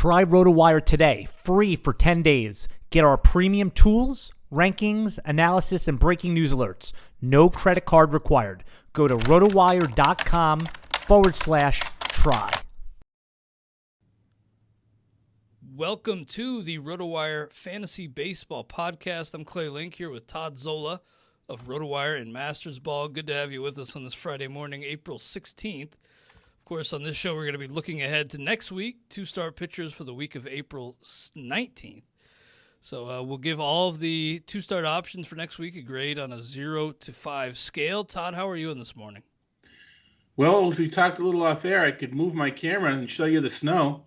Try RotoWire today, free for 10 days. Get our premium tools, rankings, analysis, and breaking news alerts. No credit card required. Go to rotowire.com/try. Welcome to the RotoWire Fantasy Baseball Podcast. I'm Clay Link here with Todd Zola of RotoWire and Masters Ball. Good to have you with us on this Friday morning, April 16th. Of course, on this show, we're going to be looking ahead to next week, two-star pitchers for the week of April 19th. So we'll give all of the two-star options for next week a grade on a 0 to 5 scale. Todd, how are you in this morning? Well, if we talked a little off air, I could move my camera and show you the snow.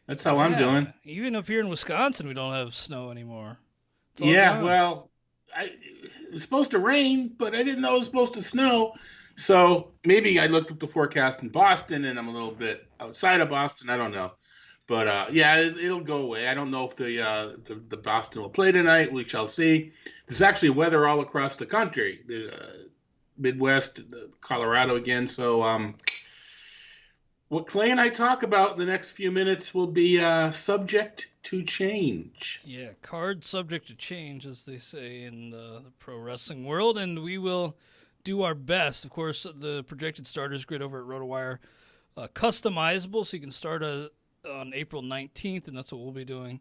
That's how I'm doing. Even up here in Wisconsin, we don't have snow anymore. Yeah, well, it was supposed to rain, but I didn't know it was supposed to snow. So maybe I looked up the forecast in Boston, and I'm a little bit outside of Boston. I don't know. But, yeah, it'll go away. I don't know if the Boston will play tonight. We shall see. There's actually weather all across the country, the Midwest, Colorado again. So what Clay and I talk about in the next few minutes will be subject to change. Yeah, card subject to change, as they say in the pro wrestling world, and we will do our best. Of course, the projected starters grid over at RotoWire, customizable, so you can start on April 19th, and that's what we'll be doing.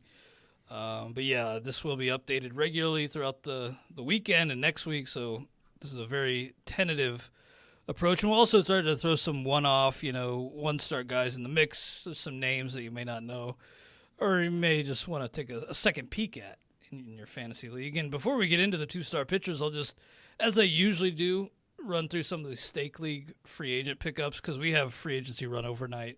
But yeah, this will be updated regularly throughout the weekend and next week, so this is a very tentative approach. And we'll also try to throw some one-off, one-start guys in the mix. There's some names that you may not know, or you may just want to take a second peek at in your fantasy league. And before we get into the two-star pitchers, I'll just, as I usually do, run through some of the stake league free agent pickups, because we have free agency run overnight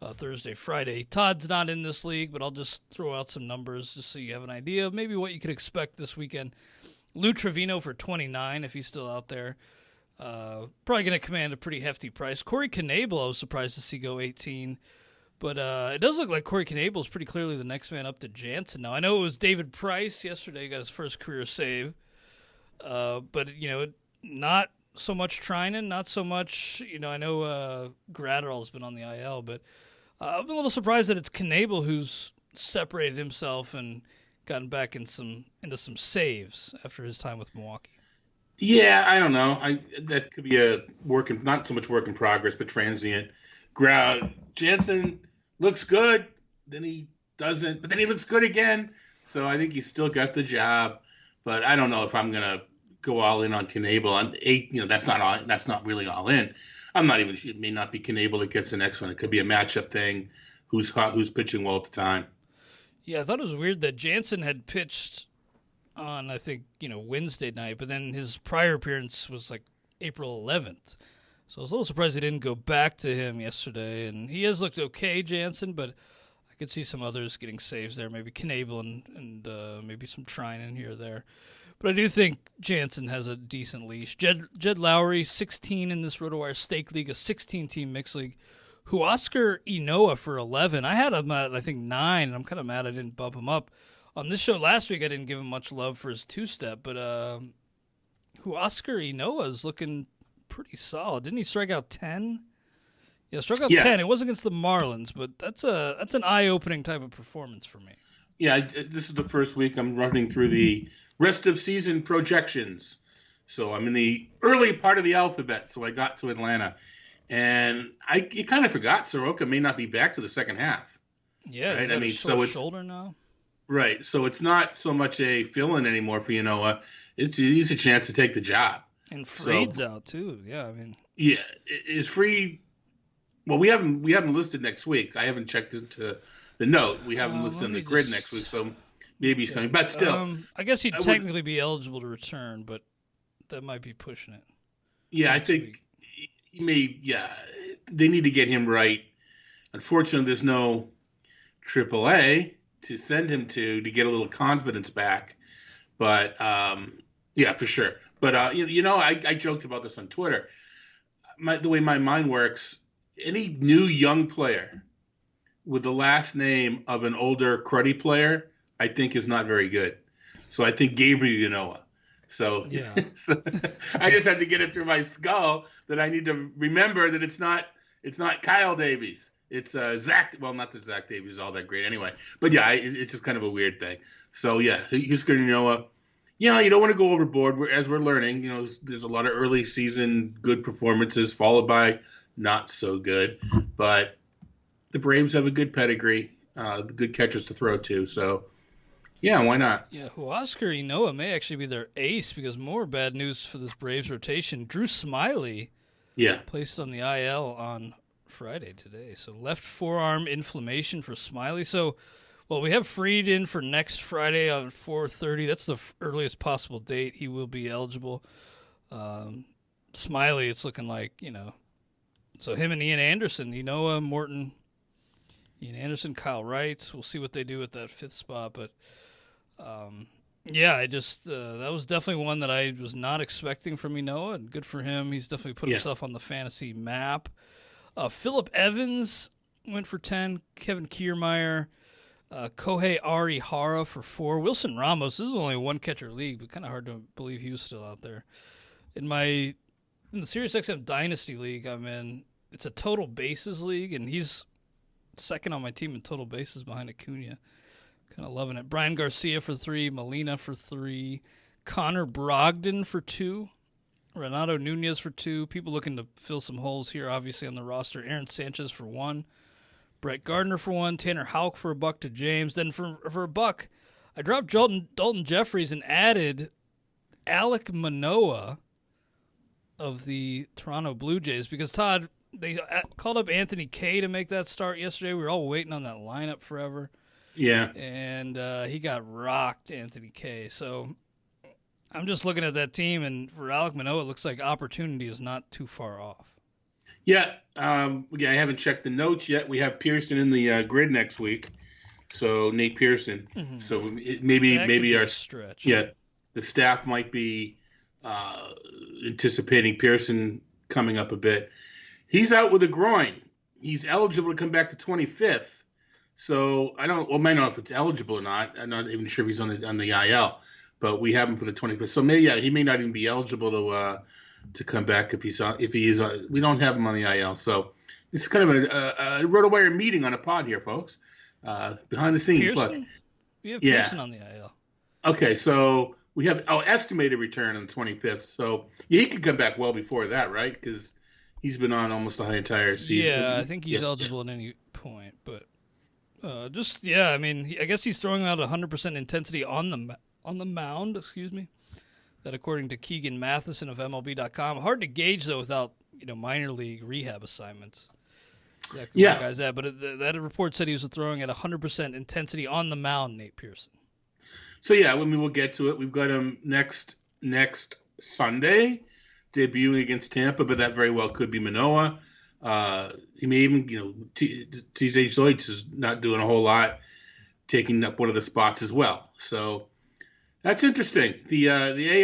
Thursday, Friday. Todd's not in this league, but I'll just throw out some numbers just so you have an idea of maybe what you could expect this weekend. Lou Trevino for 29, if he's still out there. Probably going to command a pretty hefty price. Corey Knebel, I was surprised to see go 18. But it does look like Corey Knebel is pretty clearly the next man up to Jansen. Now, I know it was David Price yesterday, got his first career save. But, not so much Trinan, not so much, I know Gratterall's been on the IL, but I'm a little surprised that it's Knebel who's separated himself and gotten back into some saves after his time with Milwaukee. Yeah, I don't know. That could be not so much work in progress, but transient. Jansen looks good, then he doesn't, but then he looks good again. So I think he's still got the job, but I don't know if I'm gonna go all in on Knebel. I'm 8. That's not really all in. I'm not even. It may not be Knebel that gets the next one. It could be a matchup thing. Who's hot? Who's pitching well at the time? Yeah, I thought it was weird that Jansen had pitched on, I think, Wednesday night, but then his prior appearance was like April 11th. So I was a little surprised they didn't go back to him yesterday. And he has looked okay, Jansen, but I could see some others getting saves there, maybe Knebel and maybe some Trinan here or there. But I do think Jansen has a decent leash. Jed Lowry, 16 in this RotoWire Stake League, a 16-team mixed league. Huascar Inoa for 11. I had him at, I think, 9, and I'm kind of mad I didn't bump him up. On this show last week, I didn't give him much love for his two-step, but Huascar Inoa is looking pretty solid. Didn't he strike out 10? Yeah, struck out 10. It was against the Marlins, but that's an eye-opening type of performance for me. Yeah, this is the first week I'm running through the rest of season projections. So I'm in the early part of the alphabet, so I got to Atlanta. And you kind of forgot Soroka may not be back to the second half. Yeah, right? He's got a shoulder now. Right, so it's not so much a fill-in anymore for Inoa. He's a chance to take the job. And Freed's out too. Yeah, I mean. Yeah, is Freed? Well, we haven't listed next week. I haven't checked into the note. We haven't listed on the grid next week, so maybe he's coming. But still, I guess he'd technically be eligible to return, but that might be pushing it. Yeah, I think he may. Yeah, they need to get him right. Unfortunately, there's no AAA to send him to get a little confidence back. But yeah, for sure. But I joked about this on Twitter. The way my mind works, any new young player with the last name of an older cruddy player, I think is not very good. So I think Gabriel Ynoa. So, yeah. So I just had to get it through my skull that I need to remember that it's not Kyle Davies. It's Zach. Well, not that Zach Davies is all that great anyway. But yeah, it's just kind of a weird thing. So yeah, Husker Noah. Yeah, you don't want to go overboard. As we're learning, there's a lot of early season good performances followed by not so good. But the Braves have a good pedigree, good catchers to throw to. So yeah, why not? Yeah, Huascar Ynoa may actually be their ace because more bad news for this Braves rotation. Drew Smiley, placed on the IL on Friday today. So left forearm inflammation for Smiley. So, we have Fried in for next Friday on 4:30. That's the earliest possible date he will be eligible. Smiley, it's looking like, so him and Ian Anderson, Ynoa, Morton, Ian Anderson, Kyle Wright. We'll see what they do at that fifth spot, but I just that was definitely one that I was not expecting from Ynoa, and good for him. He's definitely put himself on the fantasy map. Phillip Evans went for 10. Kevin Kiermaier, Kohei Arihara for 4. Wilson Ramos, this is only a one-catcher league, but kind of hard to believe he was still out there. In the SiriusXM Dynasty League I'm in, it's a total bases league, and he's second on my team in total bases behind Acuna. Kind of loving it. Brian Garcia for 3, Molina for 3, Connor Brogdon for 2, Renato Nunez for 2. People looking to fill some holes here, obviously, on the roster. Aaron Sanchez for 1. Brett Gardner for 1. Tanner Houck for $1 to James. Then for $1, I dropped Dalton Jeffries and added Alek Manoah of the Toronto Blue Jays because, Todd, they called up Anthony Kay to make that start yesterday. We were all waiting on that lineup forever. Yeah. And he got rocked, Anthony Kay. So I'm just looking at that team, and for Alek Manoah, it looks like opportunity is not too far off. Yeah. I haven't checked the notes yet. We have Pearson in the grid next week. So Nate Pearson. Mm-hmm. So maybe our stretch. Yeah. The staff might be anticipating Pearson coming up a bit. He's out with a groin. He's eligible to come back the 25th. So I might not know if it's eligible or not. I'm not even sure if he's on the IL, but we have him for the 25th. So he may not even be eligible to come back if he is. We don't have him on the IL. So it's kind of a RotoWire meeting on a pod here, folks. Behind the scenes. Pearson? Look. We have Pearson on the IL. Okay, so we have estimated return on the 25th. So he could come back well before that, right? Because he's been on almost the entire season. Yeah, I think he's eligible at any point, but I guess he's throwing out 100% intensity on the mound. Excuse me. That according to Keegan Matheson of MLB.com. Hard to gauge though without minor league rehab assignments. Exactly where the guy's at, but that report said he was throwing at 100% intensity on the mound. Nate Pearson. So we'll get to it. We've got him next Sunday, debuting against Tampa, but that very well could be Manoah. He may even, TJ Zoids is not doing a whole lot, taking up one of the spots as well. So that's interesting. The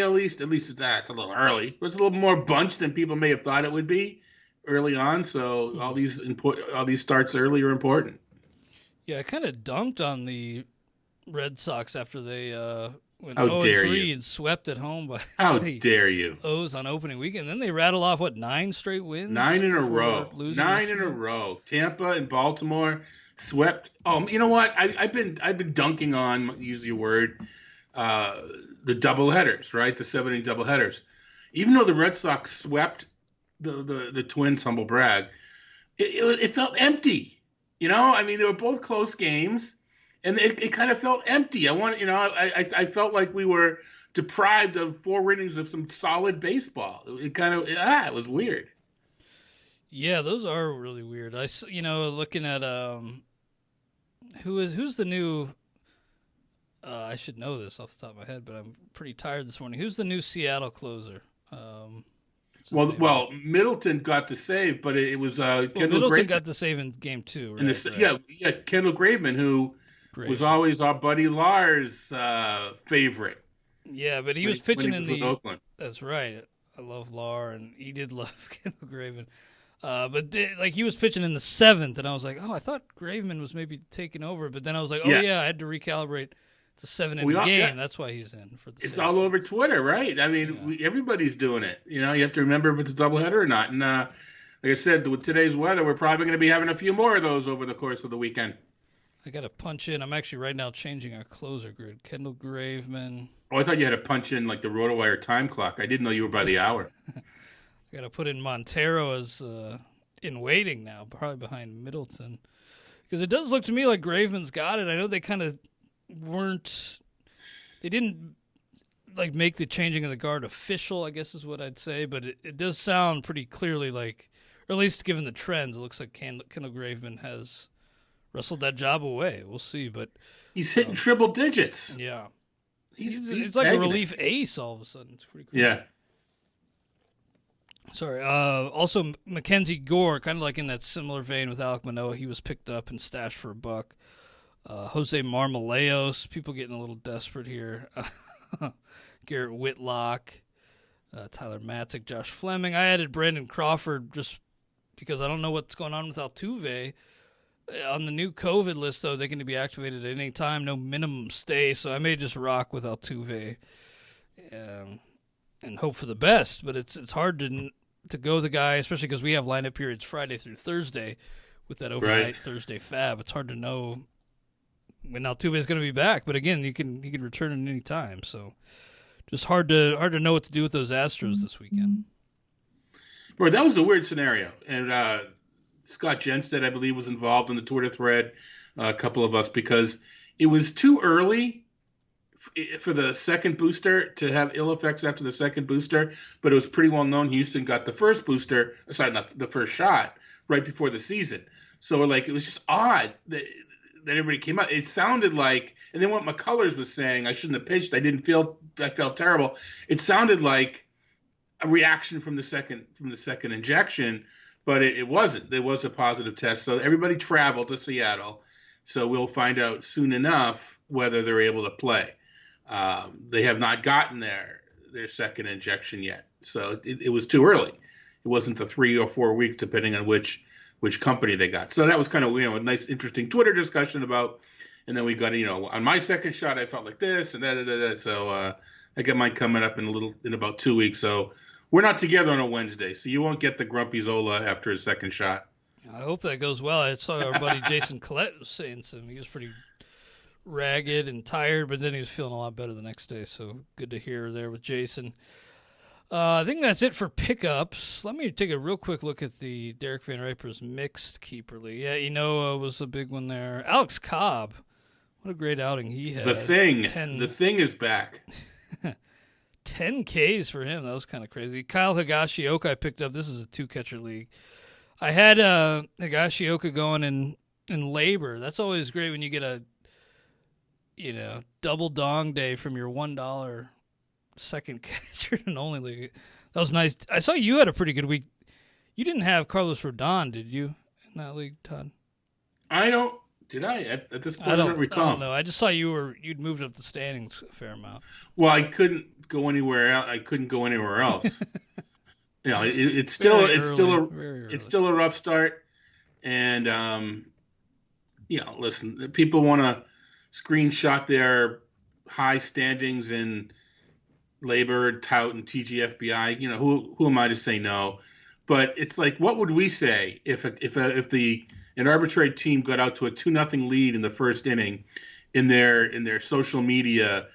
AL East, at least it's a little early, but it's a little more bunched than people may have thought it would be early on. So all these starts early are important. Yeah, I kind of dunked on the Red Sox after they went How 0-3 and swept at home by How dare you? O's on opening weekend. Then they rattle off 9 straight wins? 9 in a row. 9 in a row. Tampa and Baltimore swept. Oh, you know what? I've been dunking on, use your word, the doubleheaders, right? The 7-inning doubleheaders. Even though the Red Sox swept the Twins, humble brag, it felt empty. They were both close games. And it kind of felt empty. I felt like we were deprived of 4 innings of some solid baseball. It was weird. Yeah, those are really weird. Looking at who's the new. I should know this off the top of my head, but I'm pretty tired this morning. Who's the new Seattle closer? Middleton got the save, but it was Kendall Middleton Graveman. Got the save in game 2, right? Yeah, Kendall Graveman, who was always our buddy Lars' favorite. Yeah, but he was pitching in the Oakland. That's right. I love Lar, and he did love Kendall Graveman. But he was pitching in the 7th, and I was like, I thought Graveman was maybe taking over. But then I was like, I had to recalibrate. It's a 7-inning game. Yeah. That's why he's in for the. It's all over Twitter, right? I mean, everybody's doing it. You have to remember if it's a doubleheader or not. And like I said, with today's weather, we're probably going to be having a few more of those over the course of the weekend. I got to punch in. I'm actually right now changing our closer grid. Kendall Graveman. Oh, I thought you had to punch in like the RotoWire time clock. I didn't know you were by the hour. I got to put in Montero as in waiting now, probably behind Middleton. Because it does look to me like Graveman's got it. I know they kind of weren't – they didn't like make the changing of the guard official, I guess is what I'd say. But it does sound pretty clearly like – or at least given the trends, it looks like Kendall Graveman has wrestled that job away. We'll see. But he's hitting triple digits. Yeah. He's like a relief ace all of a sudden. It's pretty cool. Yeah. Sorry. Also, Mackenzie Gore, kind of like in that similar vein with Alek Manoah, he was picked up and stashed for $1. Jose Marmoleos, people getting a little desperate here. Garrett Whitlock, Tyler Matzik, Josh Fleming. I added Brandon Crawford just because I don't know what's going on with Altuve. On the new COVID list, though, they're going to be activated at any time, no minimum stay, so I may just rock with Altuve and hope for the best. But it's hard to go the guy, especially because we have lineup periods Friday through Thursday with that overnight Thursday fab. It's hard to know when Altuve is going to be back. But again, he can return at any time, so just hard to know what to do with those Astros this weekend. Bro, that was a weird scenario, and Scott Jenstead, I believe, was involved in the Twitter thread, a couple of us, because it was too early for the second booster to have ill effects after the second booster, but it was pretty well known Houston got the first booster, not the first shot, right before the season. So it was just odd that everybody came out. It sounded like, and then what McCullers was saying, I shouldn't have pitched. I felt terrible. It sounded like a reaction from the second injection. But it wasn't. There was a positive test. So everybody traveled to Seattle. So we'll find out soon enough whether they're able to play. They have not gotten their second injection yet. So it was too early. It wasn't the 3 or 4 weeks, depending on which company they got. So that was kind of a nice, interesting Twitter discussion about. And then we got, on my second shot, I felt like this and that. So I get mine coming up in about 2 weeks. So we're not together on a Wednesday, so you won't get the grumpy Zola after his second shot. I hope that goes well. I saw our buddy Jason Collette was saying he was pretty ragged and tired, but then he was feeling a lot better the next day, so good to hear there with Jason. I think that's it for pickups. Let me take a real quick look at the Derek Van Riper's mixed keeper league. Yeah, Enoa was a big one there. Alex Cobb, what a great outing he had. The thing is back. 10 Ks for him. That was kind of crazy. Kyle Higashioka I picked up. This is a 2-catcher league. I had Higashioka going in labor. That's always great when you get a double dong day from your $1 second catcher and only league. That was nice. I saw you had a pretty good week. You didn't have Carlos Rodon, did you, in that league, Todd? I don't. Did I? At this point, I don't recall. I don't know. I just saw you'd moved up the standings a fair amount. Well, I couldn't go anywhere else. It's still a rough start, and listen, people want to screenshot their high standings in labor, tout, and TGFBI. Who am I to say no? But it's like, what would we say if an arbitrary team got out to a 2-0 lead in the first inning, in their social media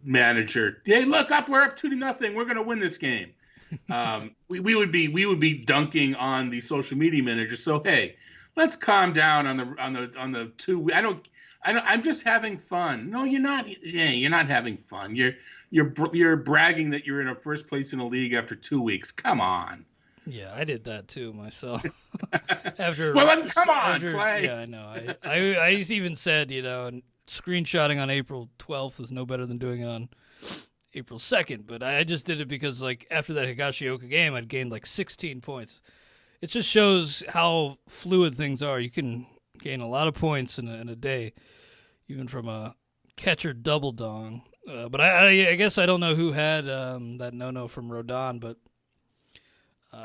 manager, hey, look up, we're up 2-0, we're going to win this game. We would be dunking on the social media manager. So hey, let's calm down on the two. I'm just having fun. No, you're not. Yeah, you're not having fun. You're bragging that you're in a first place in a league after 2 weeks. Come on. Yeah, I did that too myself. Come on, play. Yeah, I know. I even said, screenshotting on April 12th is no better than doing it on April 2nd. But I just did it because, after that Higashioka game, I'd gained 16 points. It just shows how fluid things are. You can gain a lot of points in a day, even from a catcher double dong. But I guess I don't know who had that no from Rodon, but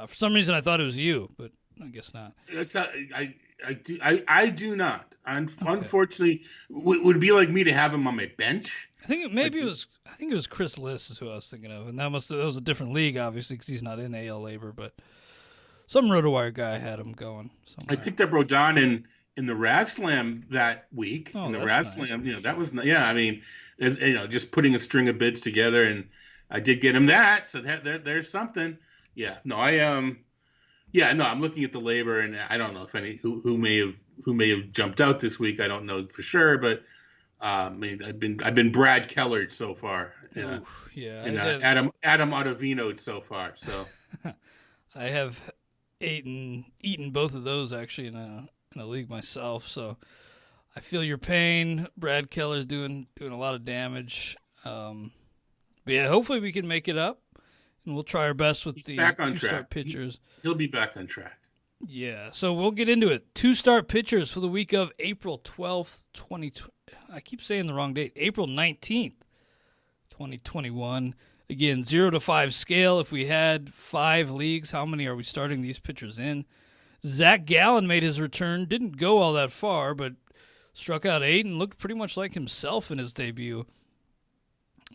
for some reason I thought it was you, but I guess not. I do not. Unfortunately, would it be like me to have him on my bench? I think it was Chris Liss is who I was thinking of, and that was a different league, obviously, because he's not in AL labor. But some RotoWire guy had him going somewhere. I picked up Rodon in the Raz Slam that week. Oh, in the that's Raz nice. Slam, that was I mean, just putting a string of bids together, and I did get him that. So there's something. Yeah, no, I'm looking at the labor, and I don't know if any who may have jumped out this week. I don't know for sure, but I mean, I've been Brad Kellered so far. Oof, yeah, And Adam Ottavino'd so far. So I have eaten both of those actually in a league myself. So I feel your pain. Brad Keller's doing a lot of damage. But yeah, hopefully we can make it up, and we'll try our best with the two-start pitchers. He'll be back on track. Yeah, so we'll get into it. Two-start pitchers for the week of April 12th, 2020. I keep saying the wrong date. April 19th, 2021. Again, 0 to 5 scale. If we had 5 leagues, how many are we starting these pitchers in? Zach Gallen made his return. Didn't go all that far, but struck out 8 and looked pretty much like himself in his debut.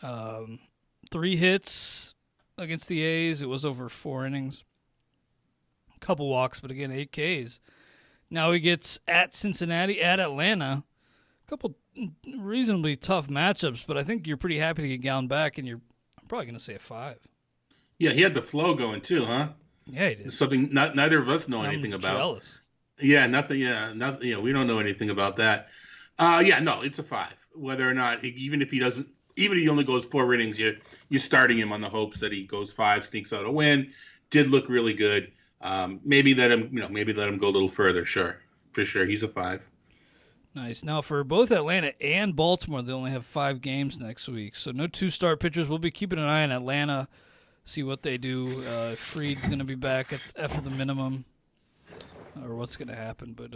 3 hits against the A's. It was over 4 innings. A couple walks, but again, 8 Ks. Now he gets at Cincinnati, at Atlanta. A couple reasonably tough matchups, but I think you're pretty happy to get Gallen back, and I'm probably going to say a 5. Yeah, he had the flow going too, huh? Yeah, he did. Something neither of us know anything about. Jealous. Yeah, nothing. Yeah, nothing. Yeah, we don't know anything about that. No, it's a 5. Whether or not, even if he only goes 4 innings, you're starting him on the hopes that he goes 5, sneaks out a win. Did look really good. Maybe let him go a little further. Sure, for sure, he's a 5. Nice. Now, for both Atlanta and Baltimore, they only have 5 games next week, so no two-start pitchers. We'll be keeping an eye on Atlanta, see what they do. Fried's going to be back after the minimum, or what's going to happen. But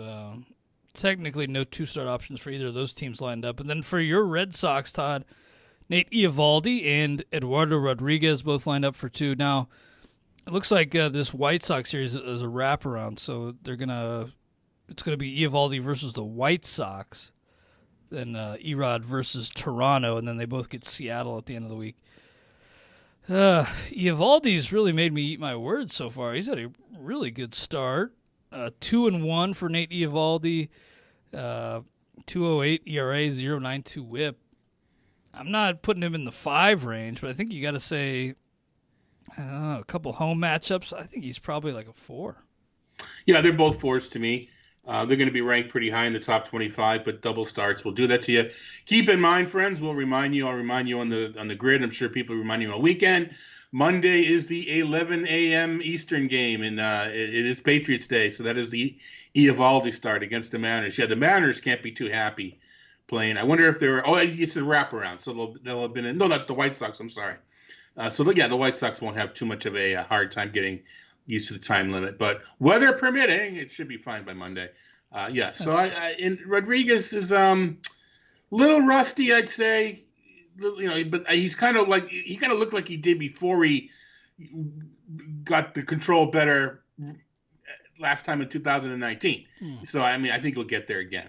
technically, no two-start options for either of those teams lined up. And then for your Red Sox, Todd, Nate Eovaldi and Eduardo Rodriguez both lined up for 2. Now, it looks like this White Sox series is a wraparound, so it's going to be Eovaldi versus the White Sox, then Erod versus Toronto, and then they both get Seattle at the end of the week. Eovaldi's really made me eat my words so far. He's had a really good start. 2-1 for Nate Eovaldi, 2.08 ERA, 0.92 WHIP. I'm not putting him in the 5 range, but I think you got to say, I don't know, a couple home matchups. I think he's probably like a 4. Yeah, they're both 4s to me. They're going to be ranked pretty high in the top 25, but double starts will do that to you. Keep in mind, friends, I'll remind you on the grid. I'm sure people remind you on the weekend. Monday is the 11 a.m. Eastern game, and it is Patriots Day, so that is the Eovaldi start against the Mariners. Yeah, the Mariners can't be too happy playing. I wonder if it's a wraparound, so they'll have been in. No, that's the White Sox. I'm sorry. The White Sox won't have too much of a hard time getting used to the time limit, but weather permitting, it should be fine by Monday. So Rodriguez is little rusty, I'd say. But he's kind of looked like he did before he got the control better last time in 2019. So I think he'll get there again.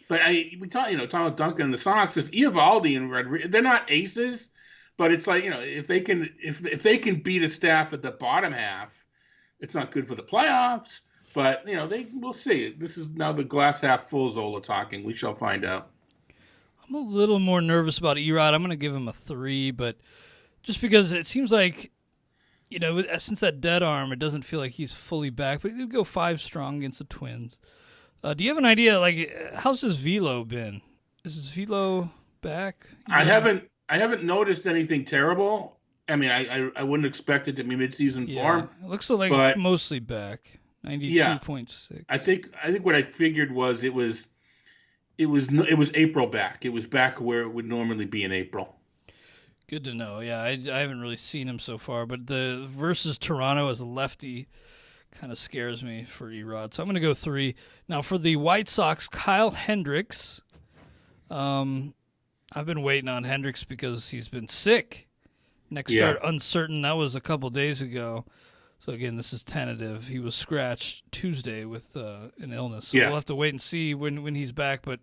But we talking about Duncan and the Sox. If Eovaldi and Rodriguez, they're not aces, but it's like if they can beat a staff at the bottom half. It's not good for the playoffs, but we'll see. This is now the glass half full Zola talking. We shall find out. I'm a little more nervous about Erod. I'm going to give him a 3, but just because it seems like, since that dead arm, it doesn't feel like he's fully back. But he did go 5 strong against the Twins. Do you have an idea? How's his velo been? Is his velo back? I haven't noticed anything terrible. I mean, I wouldn't expect it to be midseason form. It looks like mostly back. 92.6. I think what I figured was it was April back. It was back where it would normally be in April. Good to know. Yeah, I haven't really seen him so far, but the versus Toronto as a lefty kind of scares me for Erod. So I'm going to go 3. Now for the White Sox, Kyle Hendricks. I've been waiting on Hendricks because he's been sick. Next start uncertain. That was a couple days ago. So, again, this is tentative. He was scratched Tuesday with an illness. So we'll have to wait and see when he's back. But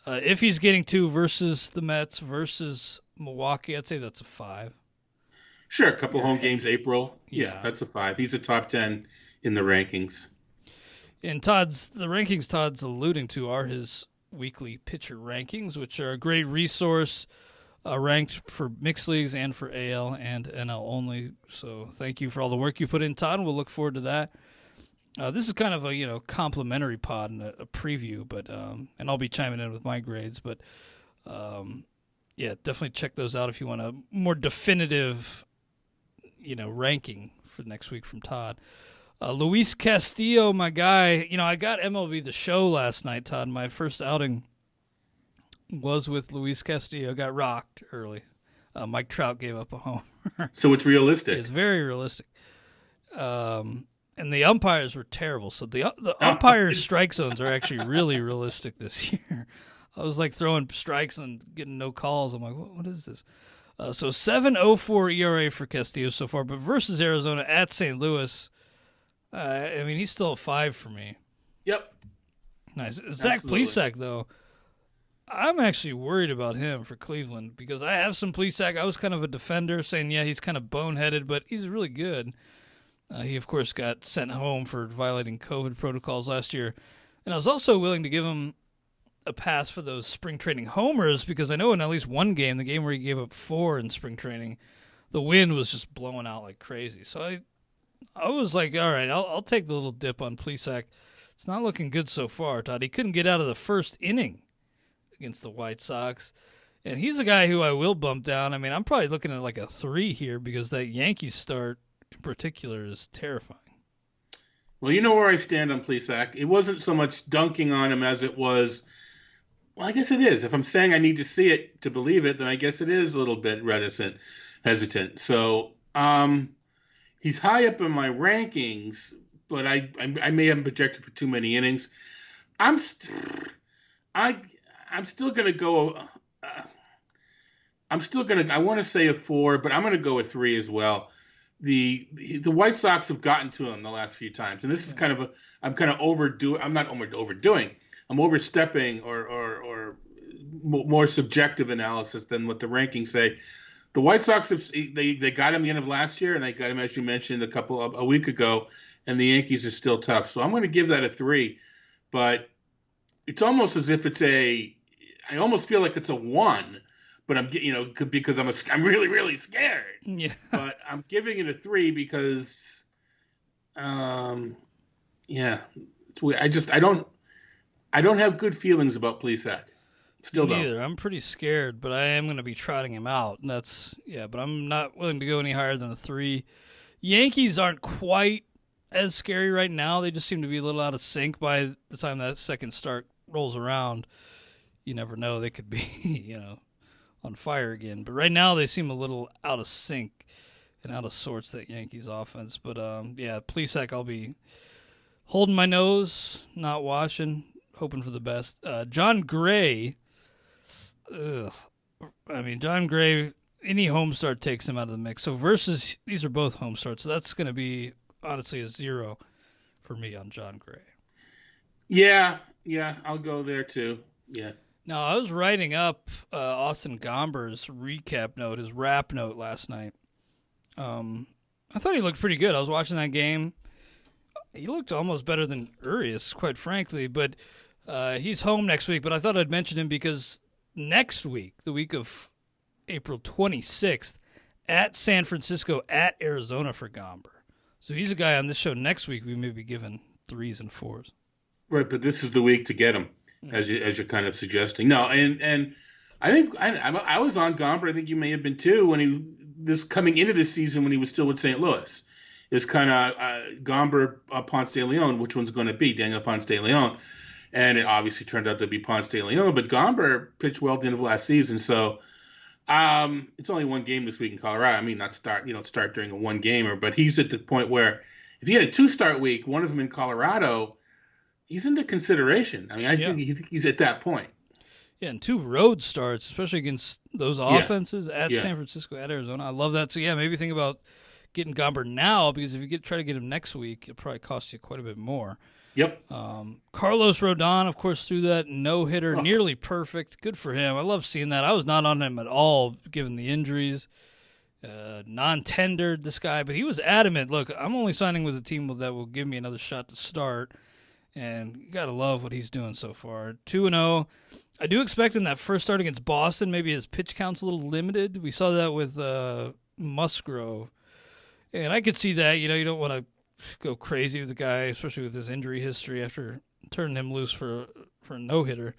if he's getting 2 versus the Mets versus Milwaukee, I'd say that's a 5. Sure, a couple home games April. Yeah, that's a 5. He's a top 10 in the rankings. And the rankings Todd's alluding to are his weekly pitcher rankings, which are a great resource, ranked for mixed leagues and for AL and NL only. So thank you for all the work you put in, Todd, and we'll look forward to that. This is kind of a complimentary pod and a preview, but and I'll be chiming in with my grades. But yeah, definitely check those out if you want a more definitive ranking for next week from Todd. Luis Castillo, my guy. I got MLB The Show last night, Todd. My first outing was with Luis Castillo. Got rocked early. Mike Trout gave up a home. So it's realistic. It's very realistic. And the umpires were terrible. So the umpires' strike zones are actually really realistic this year. I was like throwing strikes and getting no calls. I'm like, what is this? So 7.04 ERA for Castillo so far, but versus Arizona at St. Louis, he's still a 5 for me. Yep. Nice. Zach Plesac, though, I'm actually worried about him for Cleveland because I have some Plesac. I was kind of a defender saying, yeah, he's kind of boneheaded, but he's really good. He, of course, got sent home for violating COVID protocols last year. And I was also willing to give him a pass for those spring training homers because I know in at least one game, the game where he gave up 4 in spring training, the wind was just blowing out like crazy. So I was like, all right, I'll take the little dip on Plesac. It's not looking good so far, Todd. He couldn't get out of the first inning against the White Sox. And he's a guy who I will bump down. I'm probably looking at like a 3 here because that Yankees start in particular is terrifying. Well, you know where I stand on Plesac. It wasn't so much dunking on him as it was, well, I guess it is. If I'm saying I need to see it to believe it, then I guess it is a little bit hesitant. So he's high up in my rankings, but I may have him projected for too many innings. I'm still going to go. I want to say a 4, but I'm going to go with 3 as well. The White Sox have gotten to him the last few times, and this is I'm kind of overdoing. I'm not overdoing. I'm overstepping or more subjective analysis than what the rankings say. The White Sox they got him the end of last year, and they got him, as you mentioned, a week ago, and the Yankees are still tough. So I'm going to give that a 3, but it's almost as if I almost feel like it's a 1. But because I'm really, really scared. Yeah. But I'm giving it a 3 because, it's weird. I don't have good feelings about Plesac. Still don't. Neither. I'm pretty scared, but I am going to be trotting him out. And but I'm not willing to go any higher than a 3. Yankees aren't quite as scary right now. They just seem to be a little out of sync by the time that second start rolls around. You never know. They could be, on fire again. But right now they seem a little out of sync and out of sorts, that Yankees offense. But, Plesac, I'll be holding my nose, not watching, hoping for the best. John Gray, John Gray, any home start takes him out of the mix. So versus, these are both home starts. So that's going to be, honestly, a 0 for me on John Gray. Yeah, I'll go there too. Yeah. Now, I was writing up Austin Gomber's recap note, his rap note last night. I thought he looked pretty good. I was watching that game. He looked almost better than Urias, quite frankly. But he's home next week. But I thought I'd mention him because next week, the week of April 26th, at San Francisco, at Arizona for Gomber. So he's a guy on this show next week we may be giving 3s and 4s. Right, but this is the week to get him. As you're kind of suggesting. No, and I think I was on Gomber. I think you may have been too when coming into this season when he was still with St. Louis. Is kind of Gomber, Ponce de Leon. Which one's going to be Daniel Ponce de Leon? And it obviously turned out to be Ponce de Leon. But Gomber pitched well at the end of last season, so it's only one game this week in Colorado. You don't start during a one gamer, but he's at the point where if he had a 2-start week, one of them in Colorado. He's into consideration. I think he's at that point. Yeah, and 2 road starts, especially against those offenses at San Francisco, at Arizona. I love that. So, maybe think about getting Gomber now because if you try to get him next week, it'll probably cost you quite a bit more. Yep. Carlos Rodon, of course, threw that no-hitter, nearly perfect. Good for him. I love seeing that. I was not on him at all given the injuries. non-tendered this guy, but he was adamant. Look, I'm only signing with a team that will give me another shot to start, and you gotta love what he's doing so far. 2-0. I do expect in that first start against Boston, maybe his pitch count's a little limited. We saw that with Musgrove, and I could see that. You don't want to go crazy with the guy, especially with his injury history after turning him loose for a no-hitter.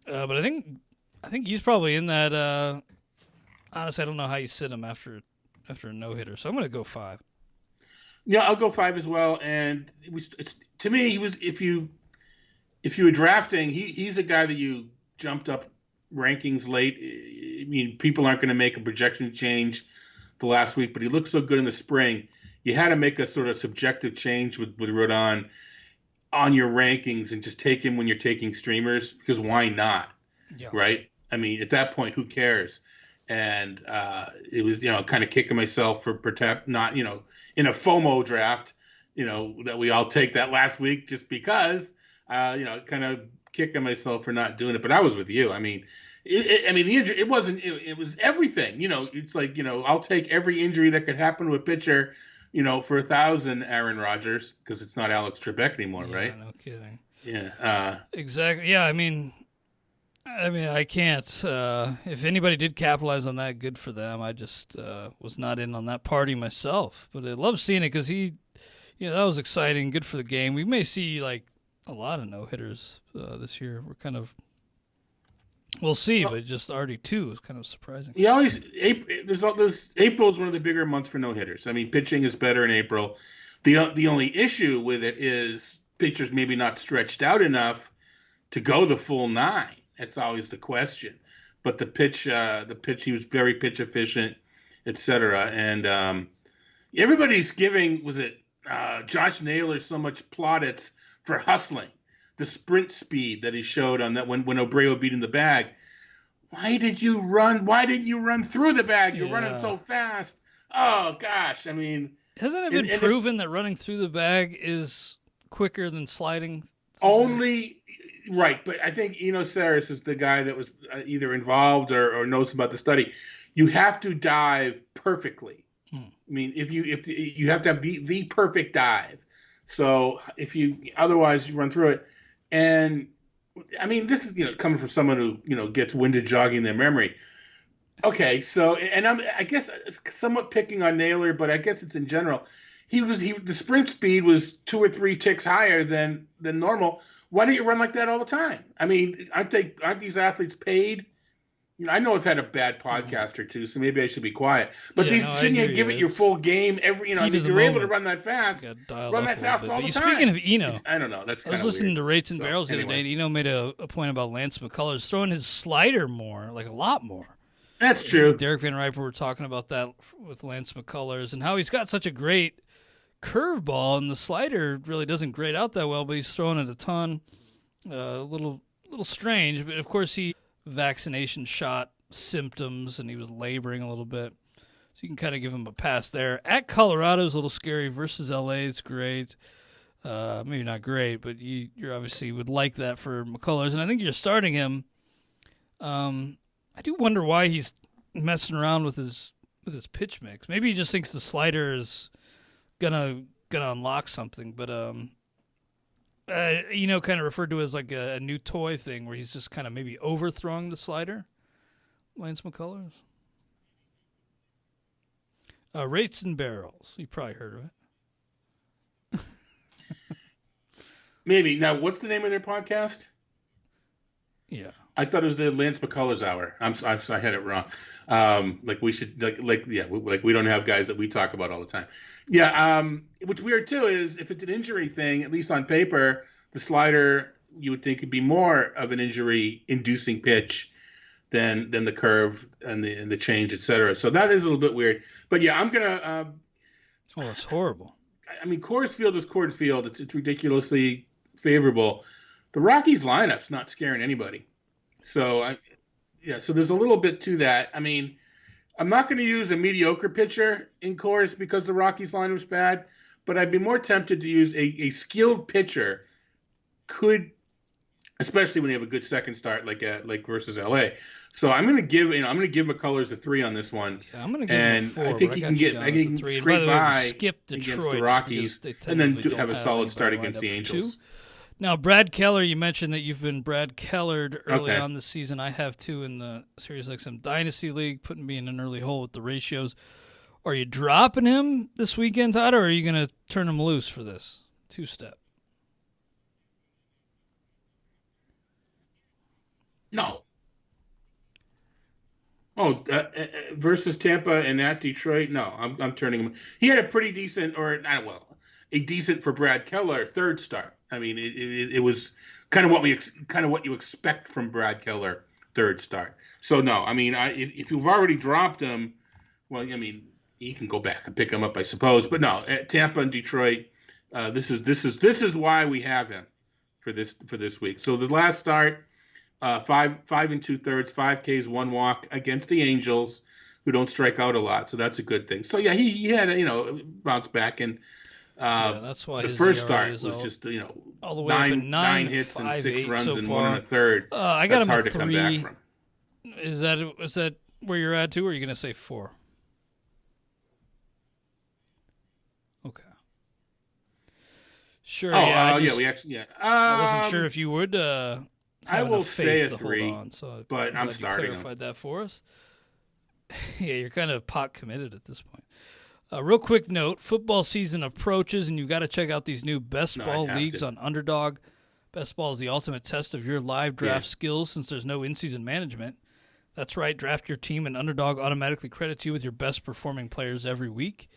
But I think he's probably in that. Honestly, I don't know how you sit him after a no-hitter, so I'm going to go 5. Yeah, I'll go 5 as well. And to me, he was if you were drafting, he's a guy that you jumped up rankings late. I mean, people aren't going to make a projection change the last week, but he looked so good in the spring. You had to make a sort of subjective change with Rodon on your rankings and just take him when you're taking streamers, because why not? Yeah. Right? I mean, at that point, who cares? And it was, kind of kicking myself for not, in a FOMO draft, that we all take that last week just because, kind of kicking myself for not doing it. But I was with you. I mean, the injury, it was everything. It's like, I'll take every injury that could happen to a pitcher, for 1,000 Aaron Rodgers, because it's not Alex Trebek anymore, right? No kidding. Yeah. Exactly. Yeah, I mean, I can't. If anybody did capitalize on that, good for them. I just was not in on that party myself. But I love seeing it because that was exciting. Good for the game. We may see like a lot of no-hitters this year. We'll see, but just already 2 is kind of surprising. You always April is one of the bigger months for no-hitters. I mean, pitching is better in April. The only issue with it is pitchers maybe not stretched out enough to go the full 9. That's always the question. But the pitch, he was very pitch efficient, et cetera. And everybody's giving, Josh Naylor so much plaudits for hustling, the sprint speed that he showed on that when Abreu beat in the bag. Why didn't you run through the bag? You're running so fast. Oh, gosh. I mean. Hasn't it been proven that running through the bag is quicker than sliding? Only. Right, but I think Saris is the guy that was either involved or knows about the study. You have to dive perfectly. I mean, if you have to have the perfect dive. So otherwise you run through it. And I mean, this is the coming from someone who gets winded jogging their memory. Okay, so and I guess it's somewhat picking on Naylor, but I guess it's in general. The sprint speed was 2 or 3 ticks higher than normal. Why don't you run like that all the time? I mean, aren't these athletes paid? I know I've had a bad podcast or two, so maybe I should be quiet. But shouldn't you give it your full game every? If you're able to run that fast, run that fast all the time. Speaking of Eno, I don't know. I was listening to Rates and Barrels the other day, and Eno made a point about Lance McCullers throwing his slider more, like a lot more. That's true. Derek Van Riper were talking about that with Lance McCullers and how he's got such a great curveball, and the slider really doesn't grade out that well, but he's throwing it a ton. A little strange, but of course he vaccination shot symptoms and he was laboring a little bit, so you can kind of give him a pass there. At Colorado is a little scary. Versus LA is great. Maybe not great, but you obviously would like that for McCullers, and I think you're starting him. I do wonder why he's messing around with his pitch mix. Maybe he just thinks the slider is gonna unlock something, but kind of referred to as like a new toy thing where he's just kind of maybe overthrowing the slider. Lance McCullers. Rates and Barrels. You probably heard of it. Maybe. Now, what's the name of their podcast? Yeah. I thought it was the Lance McCullers Hour. I had it wrong. We should we don't have guys that we talk about all the time. Yeah. What's weird too is if it's an injury thing, at least on paper, the slider you would think would be more of an injury-inducing pitch than the curve and the change, et cetera. So that is a little bit weird. But yeah, I'm gonna. It's horrible. I mean, Coors Field is Coors Field. It's ridiculously favorable. The Rockies lineup's not scaring anybody. So so there's a little bit to that. I mean, I'm not going to use a mediocre pitcher in Coors because the Rockies lineup's bad, but I'd be more tempted to use a skilled pitcher. Especially when you have a good second start like versus LA. So I'm going to give McCullers a 3 on this one. Yeah, I'm going to give him a 4. I think he can get. I can scrape by skip Detroit against the Rockies, and then have a solid start against the Angels. Now, Brad Keller, you mentioned that you've been Brad Kellered early on this season. I have too in the Series XM Dynasty League, putting me in an early hole with the ratios. Are you dropping him this weekend, Todd, or are you going to turn him loose for this two-step? No. Oh, versus Tampa and at Detroit? No, I'm turning him. He had a pretty decent, a decent for Brad Keller third start. I mean, it was kind of what you expect from Brad Keller third start. So no, I mean, if you've already dropped him, well, I mean, you can go back and pick him up, I suppose. But no, at Tampa and Detroit, this is why we have him for this week. So the last start, 5 2/3, 5 Ks, 1 walk against the Angels, who don't strike out a lot. So that's a good thing. So yeah, he had bounce back, and that's why the his first ERA start was just all the way up at 9 hits and 6 runs so and far. 1 1/3. I got that's him hard a to 3. come back from. Is that where you're at too, or are you going to say 4? Okay. Sure. I wasn't sure if you would. I will say a 3, but I'm starting. You clarified that for us. Yeah, you're kind of pot committed at this point. Real quick note: football season approaches, and you've got to check out these new best ball leagues on Underdog. Best ball is the ultimate test of your live draft skills, since there's no in-season management. That's right. Draft your team, and Underdog automatically credits you with your best performing players every week.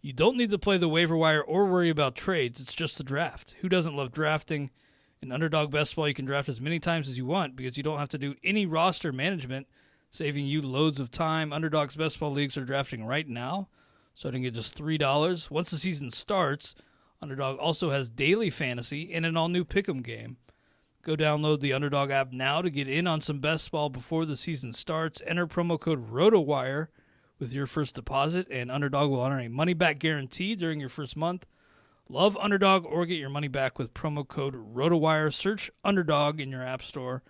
You don't need to play the waiver wire or worry about trades. It's just the draft. Who doesn't love drafting? In Underdog Best Ball, you can draft as many times as you want because you don't have to do any roster management, saving you loads of time. Underdog's Best Ball leagues are drafting right now, starting at just $3. Once the season starts, Underdog also has daily fantasy and an all-new Pick'em game. Go download the Underdog app now to get in on some Best Ball before the season starts. Enter promo code RotoWire with your first deposit, and Underdog will honor a money-back guarantee during your first month. Love Underdog or get your money back with promo code RotoWire. Search Underdog in your app store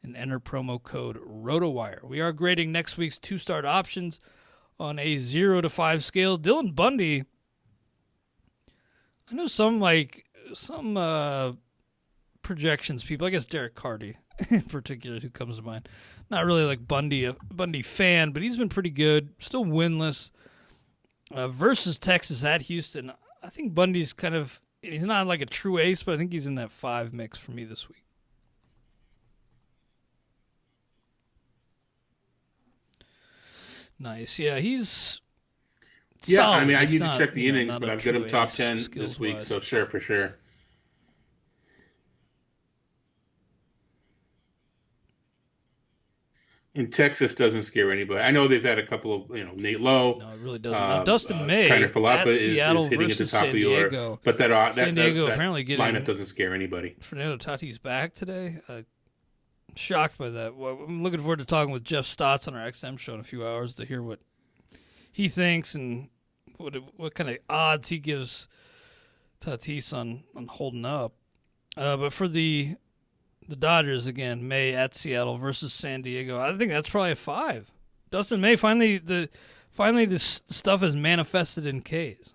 and enter promo code RotoWire. We are grading next week's two-start options on a 0 to 5 scale. Dylan Bundy, I know some projections people, I guess Derek Carty in particular, who comes to mind. Not really like a Bundy fan, but he's been pretty good. Still winless. Versus Texas at Houston. I think Bundy's he's not like a true ace, but I think he's in that 5 mix for me this week. Nice. Yeah, he's solid. I mean, I need to check the innings, but I've got him top 10 this week, so sure, for sure. And Texas doesn't scare anybody. I know they've had a couple of, Nate Lowe. No, it really doesn't. Now, Dustin May Kind of Falapa is hitting at the top San of the order. But San Diego apparently getting lineup doesn't scare anybody. Fernando Tatis back today. Shocked by that. Well, I'm looking forward to talking with Jeff Stotts on our XM show in a few hours to hear what he thinks and what kind of odds he gives Tatis on holding up. But for the Dodgers, again, May at Seattle versus San Diego, I think that's probably a 5. Dustin May, finally this stuff is manifested in Ks.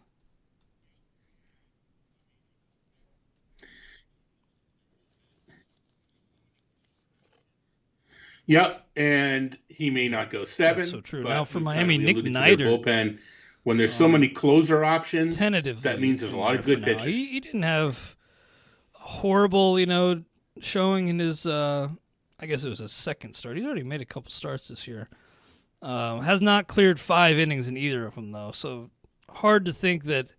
Yep, and he may not go 7. That's so true. Now for Miami, Nick Niter. Bullpen, when there's so many closer options, tentatively, that means there's a lot of good pitchers. He didn't have a horrible, showing in his, I guess it was his second start. He's already made a couple starts this year. Has not cleared 5 innings in either of them, though. So hard to think that,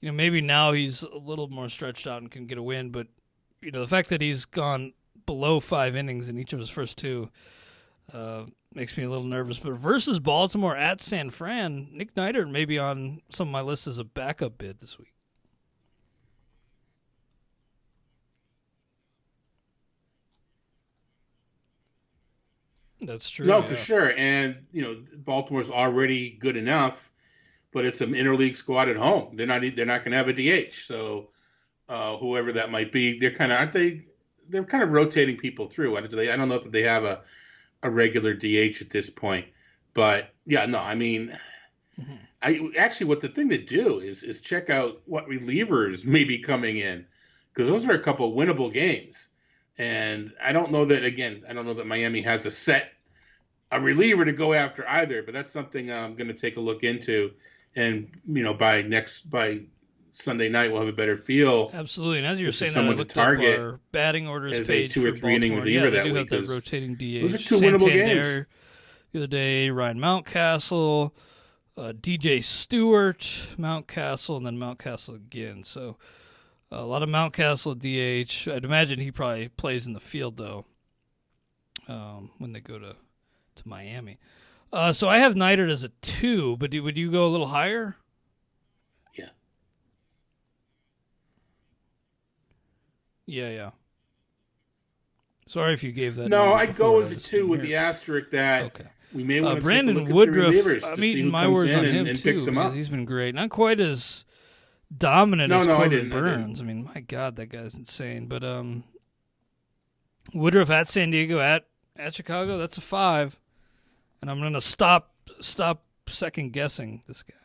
maybe now he's a little more stretched out and can get a win. But, the fact that he's gone below 5 innings in each of his first 2 makes me a little nervous. But versus Baltimore at San Fran, Nick Niter may be on some of my lists as a backup bid this week. That's true. No, for sure. And, Baltimore's already good enough, but it's an interleague squad at home. They're not going to have a DH. So whoever that might be, they're kind of rotating people through. I don't know if they have a regular DH at this point. But yeah, no, I mean, I actually what the thing to do is check out what relievers may be coming in, because those are a couple winnable games. And I don't know that Miami has a reliever to go after either, but that's something I'm going to take a look into. And, by Sunday night, we'll have a better feel. Absolutely. And as you're saying that, I someone to looked up target our batting orders as page a 2 or for 3 inning Baltimore. reliever Yeah, they that do week. have that rotating DH. Those are 2 winnable games. The other day, Ryan Mountcastle, DJ Stewart, Mountcastle, and then Mountcastle again. So a lot of Mountcastle DH. I'd imagine he probably plays in the field, though, when they go to Miami. So I have Neidert as a 2, but would you go a little higher? Yeah. Sorry if you gave that. No, I'd go as a just 2 with didn't the asterisk that we may want to Brandon take a look Woodruff. at the relievers I'm to see eating who my comes words in on him and too, picks them because up. he's been great. Not quite as dominant as I Corbin didn't. Burns. I mean, my God, that guy's insane. But Woodruff at San Diego, at Chicago, that's a 5. And I'm gonna stop second guessing this guy.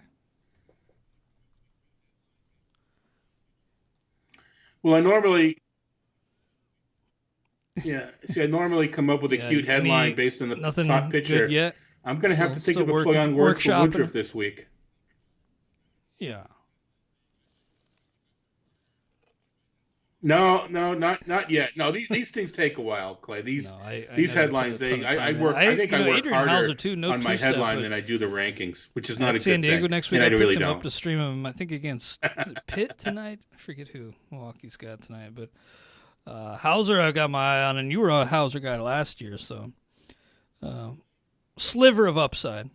Well, I normally come up with a cute headline based on the top pitcher. Yet. I'm going to have to think of a play on words for Woodruff this week. Yeah. No, not yet. No, these things take a while, Clay. These headlines, I work Adrian harder Hauser too, on my headline than I do the rankings, which is not a good San Diego thing. next week. And I I really picked him don't. up to stream him. I think against Pitt tonight. I forget who Milwaukee's got tonight, but Hauser I got my eye on, and you were a Hauser guy last year, so sliver of upside.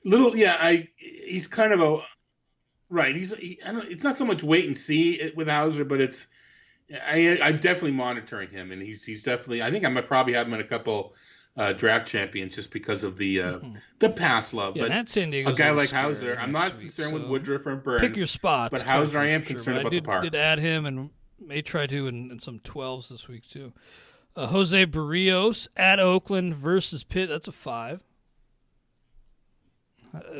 He's kind of a right. It's not so much wait and see with Hauser, but I'm definitely monitoring him, and he's definitely. I think I might probably have him in a couple draft champions just because of the pass love. Yeah, but that's San Diego. A guy like Hauser, I'm not concerned with Woodruff or Burns. Pick your spots. But Hauser, I am concerned about the park. I did add him and may try to in some 12s this week too. Jose Barrios at Oakland versus Pitt. That's a 5.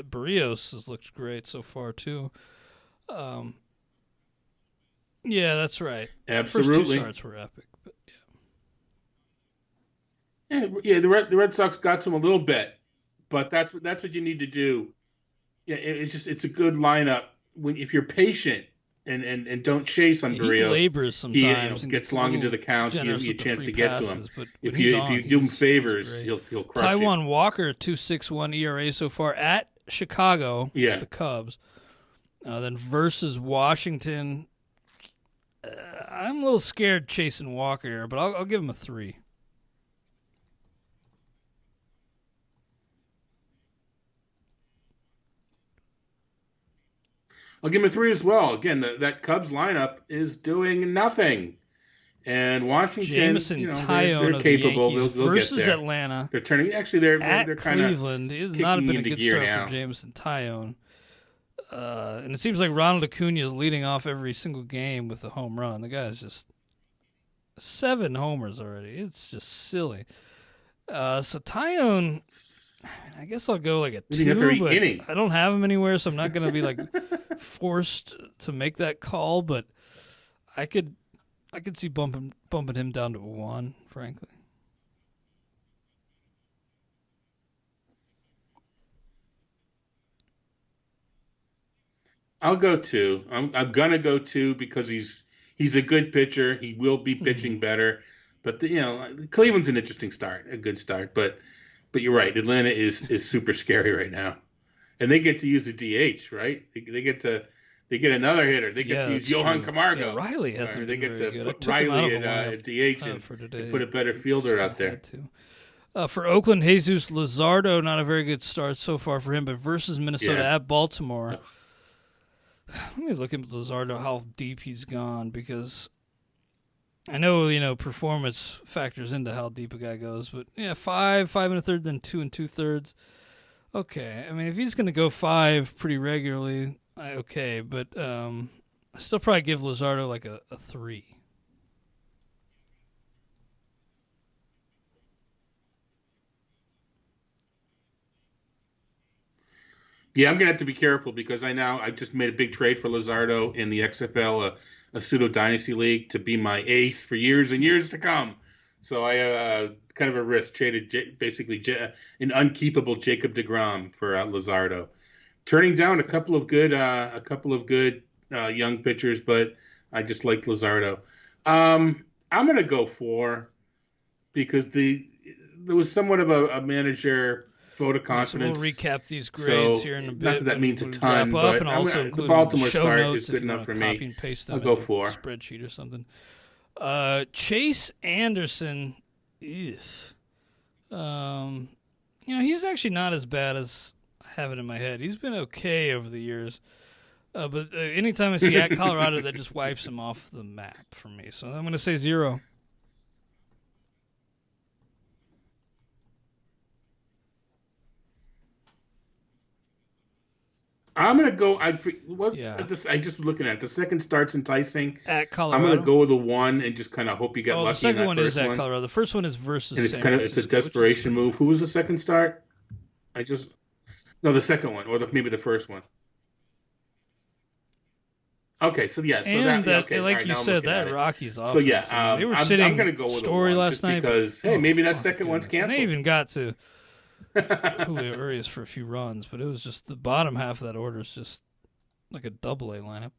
Barrios has looked great so far too. Yeah, that's right. Absolutely. First 2 starts were epic. But yeah. The Red Sox got to him a little bit, but that's what you need to do. Yeah, it's a good lineup if you're patient and don't chase on Barrios. He labors sometimes. He gets long into the counts. You have a chance to get to him. If you do him favors, he'll crush you. Taijuan Walker 2.61 ERA so far at Chicago. Yeah. The Cubs. Then versus Washington. I'm a little scared chasing Walker here, but I'll give him a 3. I'll give him a 3 as well. Again, that Cubs lineup is doing nothing, and Washington, they're capable. They'll versus get there. Atlanta. They're turning. Actually, they're kind of Cleveland. It's not been a good start now for Jameson Taillon. And it seems like Ronald Acuna is leading off every single game with a home run. The guy's just 7 homers already. It's just silly. So Taillon, I guess I'll go like a 2, but I don't have him anywhere, so I'm not going to be like forced to make that call. But I could see bumping him down to a 1, frankly. I'll go 2. I'm gonna go 2 because he's a good pitcher. He will be pitching better, but Cleveland's an interesting start, a good start. But you're right. Atlanta is super scary right now, and they get to use a DH, right? They get another hitter. They get to use Johan Camargo. Yeah, Riley hasn't. They get to good. put Riley at DH and put a better fielder out there. For Oakland, Jesus Luzardo, not a very good start so far for him, but versus Minnesota at Baltimore. Let me look at Luzardo, how deep he's gone, because I know, performance factors into how deep a guy goes, but 5 1/3, then 2 2/3. Okay, I mean, if he's going to go 5 pretty regularly, okay, but I still probably give Luzardo like a 3. Yeah, I'm gonna have to be careful because I just made a big trade for Luzardo in the XFL, a pseudo dynasty league, to be my ace for years and years to come. So I kind of a risk traded an unkeepable Jacob deGrom for Luzardo, turning down a couple of good young pitchers, but I just liked Luzardo. I'm gonna go 4 because there was somewhat of a manager vote of confidence. So we'll recap these grades here in a bit. Not that means a ton, wrap up, but and also the Baltimore show start notes is good enough for me. Copy and paste them I'll go into 4. a spreadsheet or something. Chase Anderson is, he's actually not as bad as I have it in my head. He's been okay over the years. But anytime I see at Colorado, that just wipes him off the map for me. So I'm going to say 0. I'm gonna go. I just looking at it. The second start's enticing. At Colorado, I'm gonna go with the 1 and just kind of hope you get lucky. The second in that one first is at Colorado. The first one is versus. And it's a desperation move. Who was the second start? The second one, or maybe the first one. Okay, so yeah, like you said, that Rockies offense. So yeah, they were I'm going to go with Story last night because maybe that second one's canceled. And they even got to Julio Urias for a few runs, but it was just the bottom half of that order is just like a double-A lineup.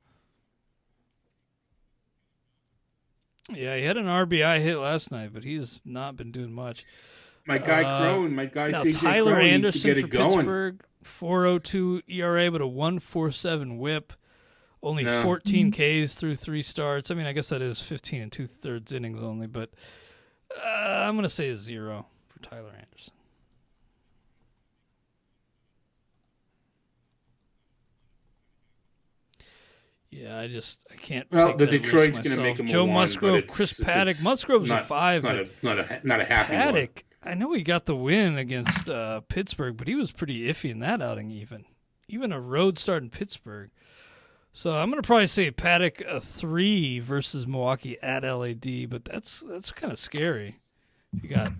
Yeah, he had an RBI hit last night, but he's not been doing much. My guy Crone, CJ Tyler Crone Anderson for going. Pittsburgh, 4.02 ERA, but a 1.47 WHIP. Only 14 Ks through 3 starts. I mean, I guess that is 15 2/3 innings only, but I'm going to say a 0 for Tyler Anderson. Yeah, I can't. Well, the take that Detroit's going to make him Joe a 1, Musgrove, Chris Paddock. Musgrove's a 5. Not a happy Paddock, one. I know he got the win against Pittsburgh, but he was pretty iffy in that outing. Even a road start in Pittsburgh. So I'm going to probably say Paddock a 3 versus Milwaukee at LAD, but that's kind of scary. You got.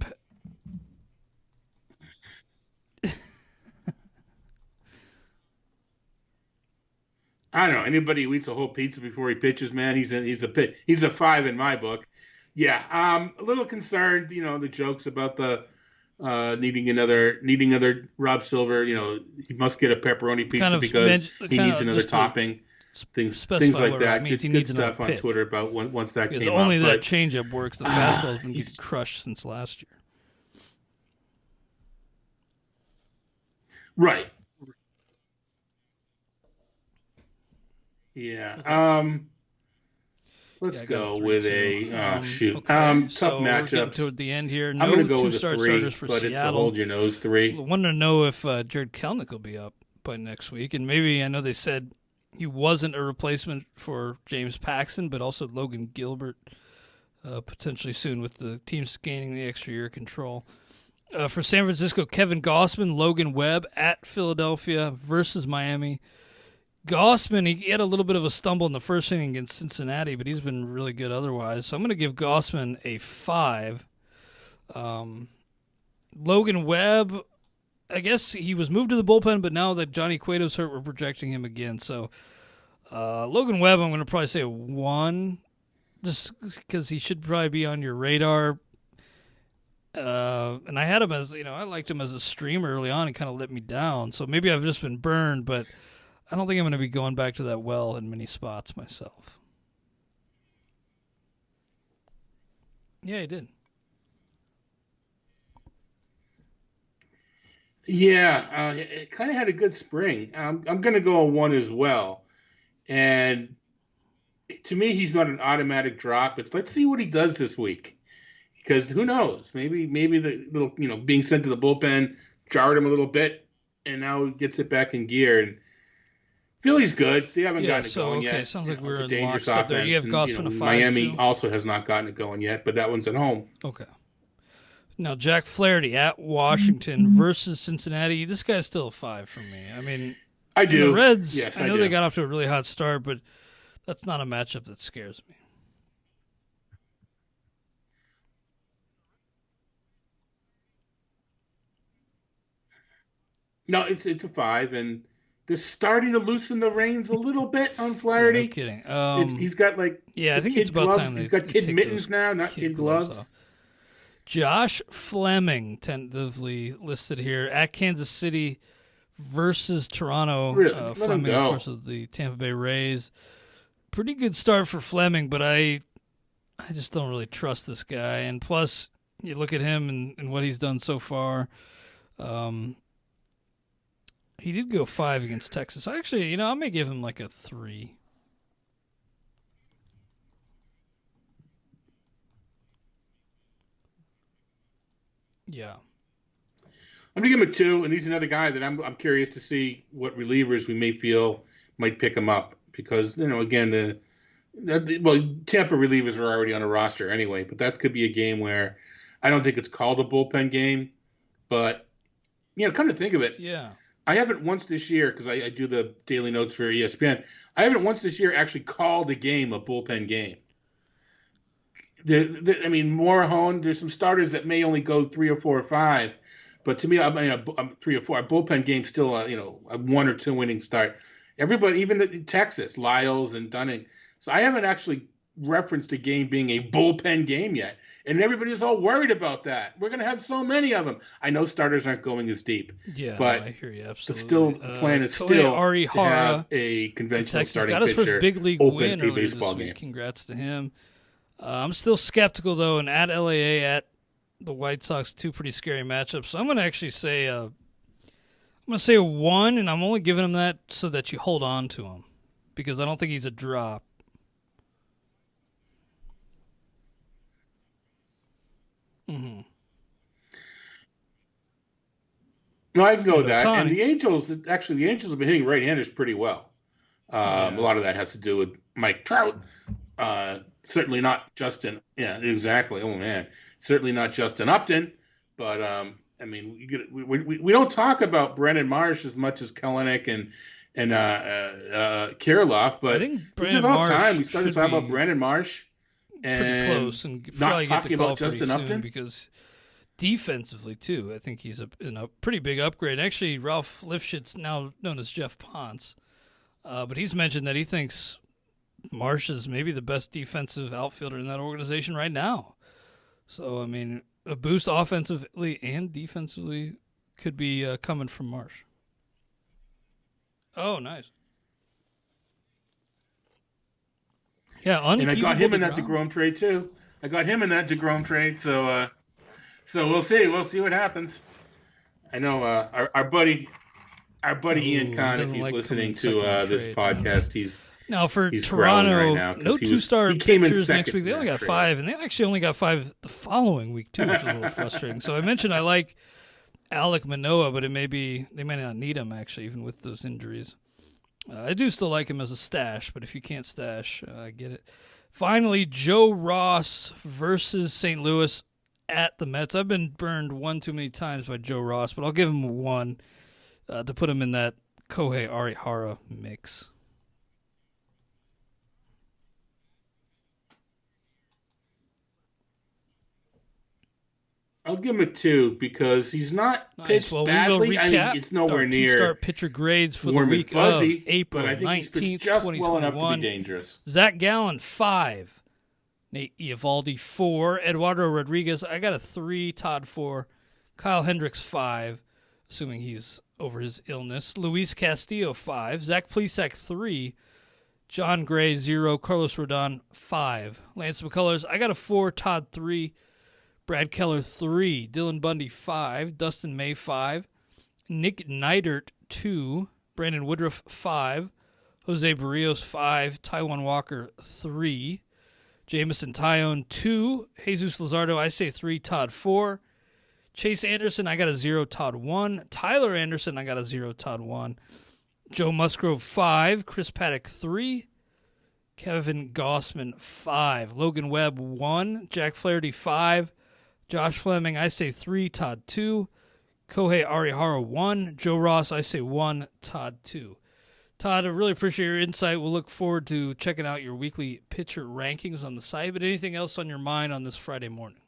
I don't know. Anybody who eats a whole pizza before he pitches, man, he's a 5 in my book. Yeah, a little concerned. The jokes about the needing another Rob Silver. He must get a pepperoni pizza because he needs another topping. Things like that. Good stuff on Twitter about once that came up. Only that changeup works. The fastball's been getting crushed since last year. Right. Yeah. Let's go with a shoot. Okay. Tough matchups. Toward the end here. I'm going to go with a 3, starters for but Seattle. it's a hold your nose 3. I wanted to know if Jared Kelenic will be up by next week, and maybe I know they said he wasn't a replacement for James Paxton, but also Logan Gilbert potentially soon with the teams gaining the extra year control. For San Francisco, Kevin Gausman, Logan Webb at Philadelphia versus Miami. Gausman, he had a little bit of a stumble in the first inning against Cincinnati, but he's been really good otherwise. So I'm going to give Gausman a 5. Logan Webb, I guess he was moved to the bullpen, but now that Johnny Cueto's hurt, we're projecting him again. So Logan Webb, I'm going to probably say a 1, just because he should probably be on your radar. And I had him as, I liked him as a streamer early on. He kind of let me down. So maybe I've just been burned, but I don't think I'm going to be going back to that well in many spots myself. Yeah, he did. Yeah, it kind of had a good spring. I'm going to go a 1 as well. And to me, he's not an automatic drop. It's let's see what he does this week. Because who knows? Maybe the little, being sent to the bullpen jarred him a little bit, and now he gets it back in gear. And Philly's good. They haven't gotten it going yet. Sounds like we're a in dangerous lockstep offense. there. You have Gausman a 5. Miami too? also has not gotten it going yet, but that one's at home. Okay. Now, Jack Flaherty at Washington versus Cincinnati. This guy's still a 5 for me. I mean, I do. The Reds, yes, I know they got off to a really hot start, but that's not a matchup that scares me. No, it's a 5, and they're starting to loosen the reins a little bit on Yeah, Flaherty. no kidding. He's got like I think kid it's about gloves. time He's got they kid take mittens those now, not kid gloves. off. Josh Fleming, tentatively listed here at Kansas City versus Toronto. Really? Let him Fleming, go. of course, of the Tampa Bay Rays. Pretty good start for Fleming, but I just don't really trust this guy. And plus, you look at him and what he's done so far. He did go 5 against Texas. Actually, I may give him like a 3. Yeah. I'm gonna give him a 2, and he's another guy that I'm curious to see what relievers we may feel might pick him up, because again Tampa relievers are already on a roster anyway, but that could be a game where I don't think it's called a bullpen game, but come to think of it, Yeah. I haven't once this year, because I do the daily notes for ESPN. I haven't once this year actually called a game a bullpen game. Morahone, there's some starters that may only go 3 or 4 or 5, but to me, I'm 3 or 4. A bullpen game still, a 1 or 2 inning start. Everybody, even Texas, Lyles and Dunning. So I haven't actually referenced a game being a bullpen game yet, and everybody's all worried about that. We're going to have so many of them. I know starters aren't going as deep, but I hear you absolutely. Still, the plan is still to have a conventional Texas starting got his pitcher first big league open win a earlier baseball this week. game. Congrats to him. I'm still skeptical though, and at LAA at the White Sox, 2 pretty scary matchups. So I'm going to actually say a 1, and I'm only giving him that so that you hold on to him, because I don't think he's a drop. Mm-hmm. No, I can go with that. Ohtani. And the Angels have been hitting right-handers pretty well. A lot of that has to do with Mike Trout. Certainly not Justin. Yeah, exactly. Oh man, certainly not Justin Upton. But we don't talk about Brennan Marsh as much as Kelenic and Kirilloff. But I think it's Brandon about Marsh time we started should talking be about Brandon Marsh and pretty close, and not probably get the talking call about pretty Justin soon, Upton. because defensively too, I think he's in a pretty big upgrade. Actually, Ralph Lifshitz, now known as Jeff Ponce, but he's mentioned that he thinks Marsh is maybe the best defensive outfielder in that organization right now. So, a boost offensively and defensively could be coming from Marsh. Oh, nice. Yeah, and I got him in that DeGrom. DeGrom trade too. So we'll see. We'll see what happens. I know our buddy Ian Kahn, if he's listening to this podcast, he's for he's Toronto, right now, no 2-star he came in pitchers next second week. They to only that got trade. 5, and they actually only got 5 the following week too, which is a little frustrating. So I mentioned I like Alek Manoah, but they may not need him actually, even with those injuries. I do still like him as a stash, but if you can't stash, I get it. Finally, Joe Ross versus St. Louis at the Mets. I've been burned one too many times by Joe Ross, but I'll give him a 1 to put him in that Kohei Arihara mix. I'll give him a 2 because he's not pitched badly. We will recap it's nowhere our near two-start pitcher grades for the warm and week fuzzy, of April but I think he's 19th, pitched just well enough to 2021. be dangerous. Zach Gallen, 5. Nate Eovaldi, 4. Eduardo Rodriguez, I got a 3. Todd, 4. Kyle Hendricks, 5, assuming he's over his illness. Luis Castillo, 5. Zach Plesac, 3. John Gray, 0. Carlos Rodon, 5. Lance McCullers, I got a 4. Todd, 3. Brad Keller, 3. Dylan Bundy, 5. Dustin May, 5. Nick Neidert, 2. Brandon Woodruff, 5. Jose Barrios, 5. Taijuan Walker, 3. Jamison Tyone, 2. Jesus Luzardo, I say 3. Todd, 4. Chase Anderson, I got a 0. Todd, 1. Tyler Anderson, I got a 0. Todd, 1. Joe Musgrove, 5. Chris Paddock, 3. Kevin Gossman, 5. Logan Webb, 1. Jack Flaherty, 5. Josh Fleming, I say 3. Todd, 2. Kohei Arihara, 1. Joe Ross, I say 1. Todd, 2. Todd, I really appreciate your insight. We'll look forward to checking out your weekly pitcher rankings on the site. But anything else on your mind on this Friday morning?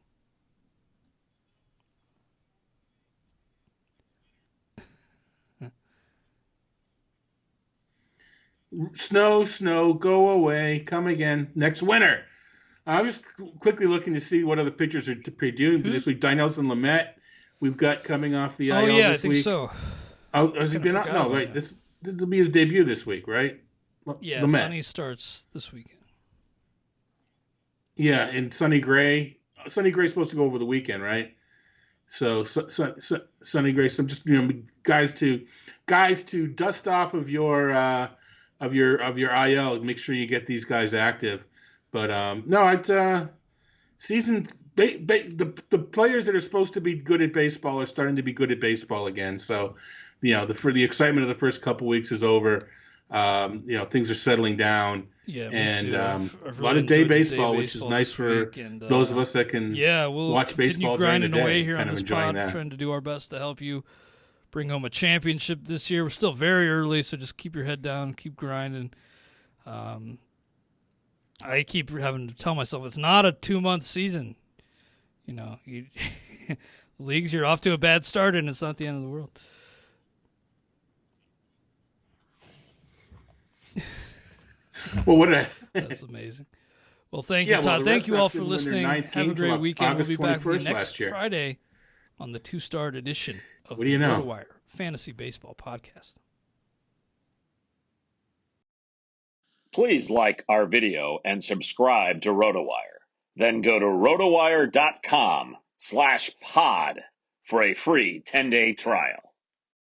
Snow, go away, come again next winter. I'm just quickly looking to see what other pitchers are doing this week. Dinelson Lamet, we've got coming off the IL yeah, this I think week. so. Oh, has he been out? No, right. This will be his debut this week, right? Yeah, Lamet. Sonny starts this weekend. Yeah, and Sonny Gray. Sonny Gray's supposed to go over the weekend, right? So Sonny Gray. Some just guys to dust off of your IL. Make sure you get these guys active. But no, it's season. The players that are supposed to be good at baseball are starting to be good at baseball again. So, for the excitement of the first couple weeks is over. Things are settling down. Yeah, and a lot of day baseball, which is nice for those of us that can we'll watch baseball during the day. Away here kind on of this enjoying pod, that. trying to do our best to help you bring home a championship this year. We're still very early, so just keep your head down, keep grinding. I keep having to tell myself it's not a 2-month season. Leagues, you're off to a bad start, and it's not the end of the world. Well, That's amazing. Well, thank you, Todd. Thank you all for listening. Have a great weekend. We'll be back with you next Friday on the 2-star edition of the RotoWire Fantasy Baseball Podcast. Please like our video and subscribe to RotoWire. Then go to rotowire.com/pod for a free 10-day trial.